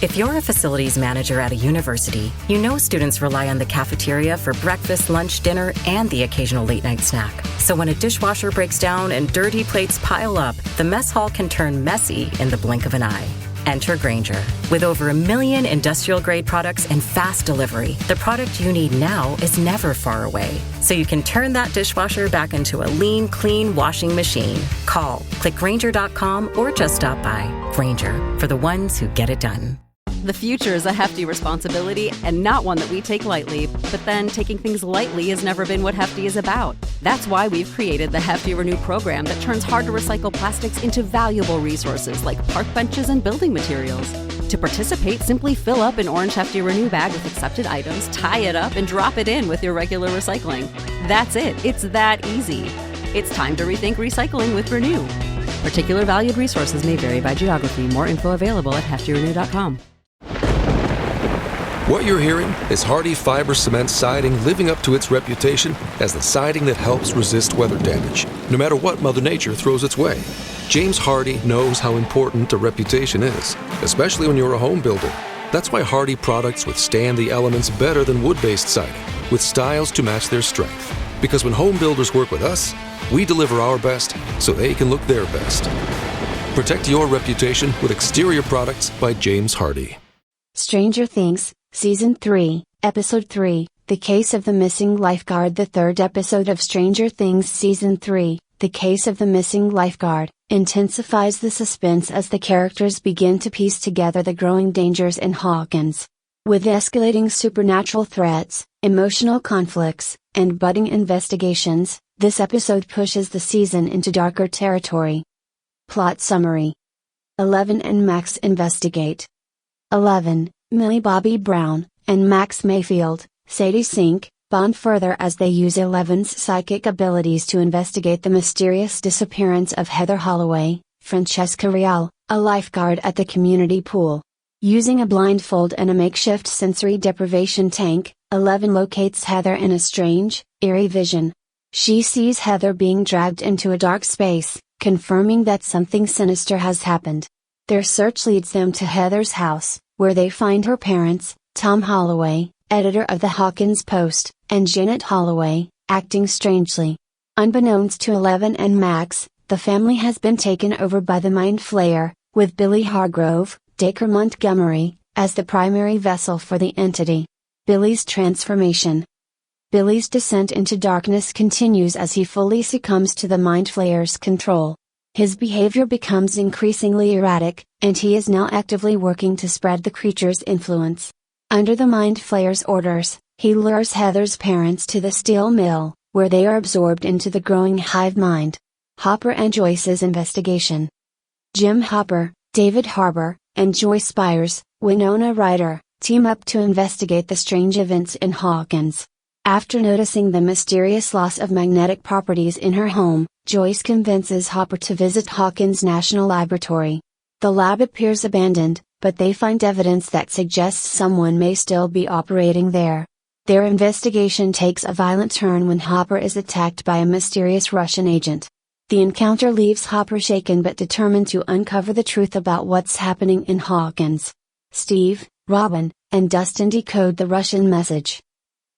If you're a facilities manager at a university, you know students rely on the cafeteria for breakfast, lunch, dinner, and the occasional late-night snack. So when a dishwasher breaks down and dirty plates pile up, the mess hall can turn messy in the blink of an eye. Enter Grainger. With over 1 million industrial-grade products and fast delivery, the product you need now is never far away. So you can turn that dishwasher back into a lean, clean washing machine. Call, click Grainger.com, or just stop by. Grainger, for the ones who get it done. The future is a hefty responsibility and not one that we take lightly, but then taking things lightly has never been what Hefty is about. That's why we've created the Hefty Renew program that turns hard-to-recycle plastics into valuable resources like park benches and building materials. To participate, simply fill up an orange Hefty Renew bag with accepted items, tie it up, and drop it in with your regular recycling. That's it. It's that easy. It's time to rethink recycling with Renew. Particular valued resources may vary by geography. More info available at heftyrenew.com. What you're hearing is Hardie Fiber Cement Siding living up to its reputation as the siding that helps resist weather damage, no matter what Mother Nature throws its way. James Hardie knows how important a reputation is, especially when you're a home builder. That's why Hardie products withstand the elements better than wood-based siding, with styles to match their strength. Because when home builders work with us, we deliver our best so they can look their best. Protect your reputation with exterior products by James Hardie. Stranger Things, Season 3, Episode 3, The Case of the Missing Lifeguard. The third episode of Stranger Things Season 3, The Case of the Missing Lifeguard, intensifies the suspense as the characters begin to piece together the growing dangers in Hawkins. With escalating supernatural threats, emotional conflicts, and budding investigations, this episode pushes the season into darker territory. Plot summary: 11 and Max investigate. 11, Millie Bobby Brown, and Max Mayfield, Sadie Sink, bond further as they use 11's psychic abilities to investigate the mysterious disappearance of Heather Holloway, Francesca Reale, a lifeguard at the community pool. Using a blindfold and a makeshift sensory deprivation tank, 11 locates Heather in a strange, eerie vision. She sees Heather being dragged into a dark space, confirming that something sinister has happened. Their search leads them to Heather's house, where they find her parents, Tom Holloway, editor of the Hawkins Post, and Janet Holloway, acting strangely. Unbeknownst to 11 and Max, the family has been taken over by the Mind Flayer, with Billy Hargrove, Dacre Montgomery, as the primary vessel for the entity. Billy's transformation. Billy's descent into darkness continues as he fully succumbs to the Mind Flayer's control. His behavior becomes increasingly erratic, and he is now actively working to spread the creature's influence. Under the Mind Flayer's orders, he lures Heather's parents to the steel mill, where they are absorbed into the growing hive mind. Hopper and Joyce's investigation. Jim Hopper, David Harbour, and Joyce Byers, Winona Ryder, team up to investigate the strange events in Hawkins. After noticing the mysterious loss of magnetic properties in her home, Joyce convinces Hopper to visit Hawkins National Laboratory. The lab appears abandoned, but they find evidence that suggests someone may still be operating there. Their investigation takes a violent turn when Hopper is attacked by a mysterious Russian agent. The encounter leaves Hopper shaken but determined to uncover the truth about what's happening in Hawkins. Steve, Robin, and Dustin decode the Russian message.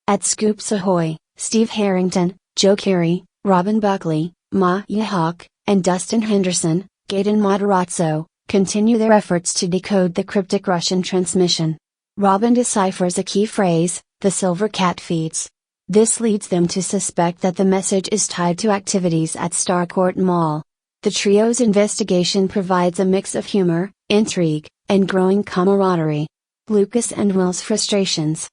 At Scoops Ahoy, Steve Harrington, Joe Carey, Robin Buckley, Maya Hawke, and Dustin Henderson, Gaten Matarazzo, continue their efforts to decode the cryptic Russian transmission. Robin deciphers a key phrase, "The silver cat feeds." This leads them to suspect that the message is tied to activities at Starcourt Mall. The trio's investigation provides a mix of humor, intrigue, and growing camaraderie. Lucas and Will's frustrations.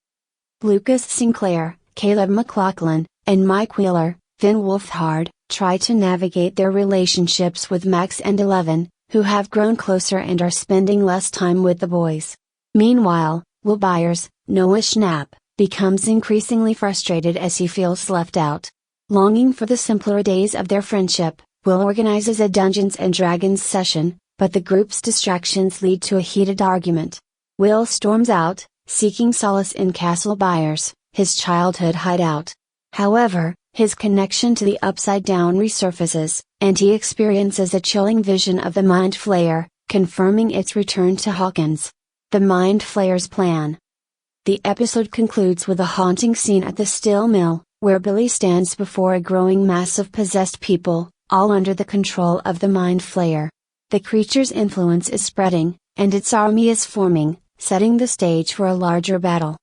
Lucas Sinclair, Caleb McLaughlin, and Mike Wheeler, Finn Wolfhard, try to navigate their relationships with Max and 11, who have grown closer and are spending less time with the boys. Meanwhile, Will Byers, Noah Schnapp, becomes increasingly frustrated as he feels left out. Longing for the simpler days of their friendship, Will organizes a Dungeons and Dragons session, but the group's distractions lead to a heated argument. Will storms out, seeking solace in Castle Byers, his childhood hideout. However, his connection to the Upside Down resurfaces, and he experiences a chilling vision of the Mind Flayer, confirming its return to Hawkins. The Mind Flayer's plan. The episode concludes with a haunting scene at the steel mill, where Billy stands before a growing mass of possessed people, all under the control of the Mind Flayer. The creature's influence is spreading, and its army is forming, setting the stage for a larger battle.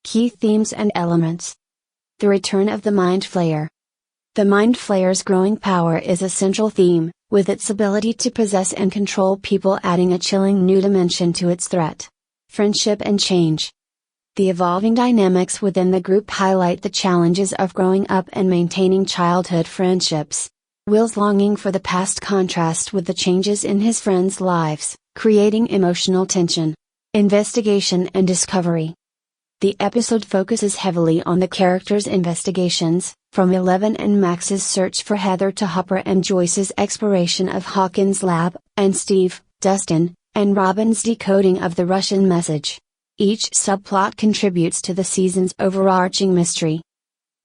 Key themes and elements. The return of the Mind Flayer. The Mind Flayer's growing power is a central theme, with its ability to possess and control people adding a chilling new dimension to its threat. Friendship and change. The evolving dynamics within the group highlight the challenges of growing up and maintaining childhood friendships. Will's longing for the past contrast with the changes in his friends' lives, creating emotional tension. Investigation and discovery. The episode focuses heavily on the characters' investigations, from Eleven and Max's search for Heather to Hopper and Joyce's exploration of Hawkins Lab, and Steve, Dustin, and Robin's decoding of the Russian message. Each subplot contributes to the season's overarching mystery.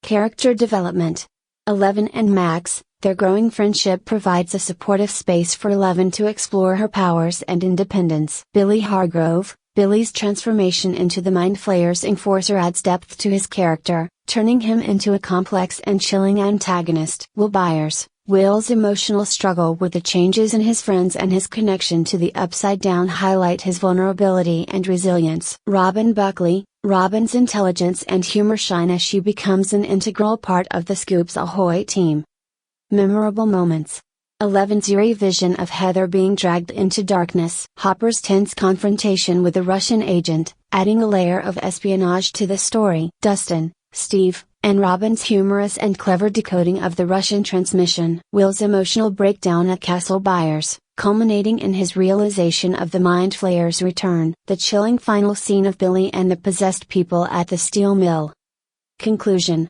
Character development. Eleven and Max, their growing friendship provides a supportive space for Eleven to explore her powers and independence. Billy Hargrove, Billy's transformation into the Mind Flayer's enforcer adds depth to his character, turning him into a complex and chilling antagonist. Will Byers, Will's emotional struggle with the changes in his friends and his connection to the Upside Down highlight his vulnerability and resilience. Robin Buckley, Robin's intelligence and humor shine as she becomes an integral part of the Scoops Ahoy team. Memorable moments. Eleven's eerie vision of Heather being dragged into darkness. Hopper's tense confrontation with the Russian agent, adding a layer of espionage to the story. Dustin, Steve, and Robin's humorous and clever decoding of the Russian transmission. Will's emotional breakdown at Castle Byers, culminating in his realization of the Mind Flayer's return. The chilling final scene of Billy and the possessed people at the steel mill. Conclusion.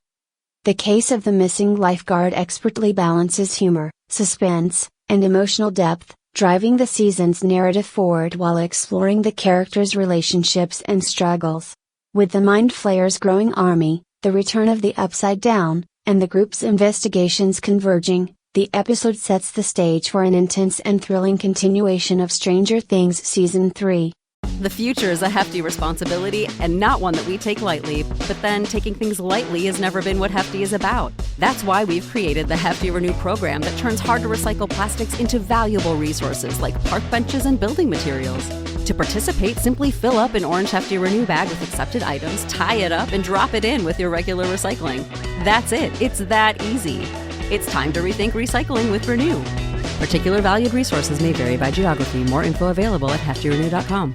The Case of the Missing Lifeguard expertly balances humor, suspense, and emotional depth, driving the season's narrative forward while exploring the characters' relationships and struggles. With the Mind Flayer's growing army, the return of the Upside Down, and the group's investigations converging, the episode sets the stage for an intense and thrilling continuation of Stranger Things Season 3. The future is a hefty responsibility and not one that we take lightly, but then taking things lightly has never been what Hefty is about. That's why we've created the Hefty Renew program that turns hard-to-recycle plastics into valuable resources like park benches and building materials. To participate, simply fill up an orange Hefty Renew bag with accepted items, tie it up, and drop it in with your regular recycling. That's it. It's that easy. It's time to rethink recycling with Renew. Particular valued resources may vary by geography. More info available at heftyrenew.com.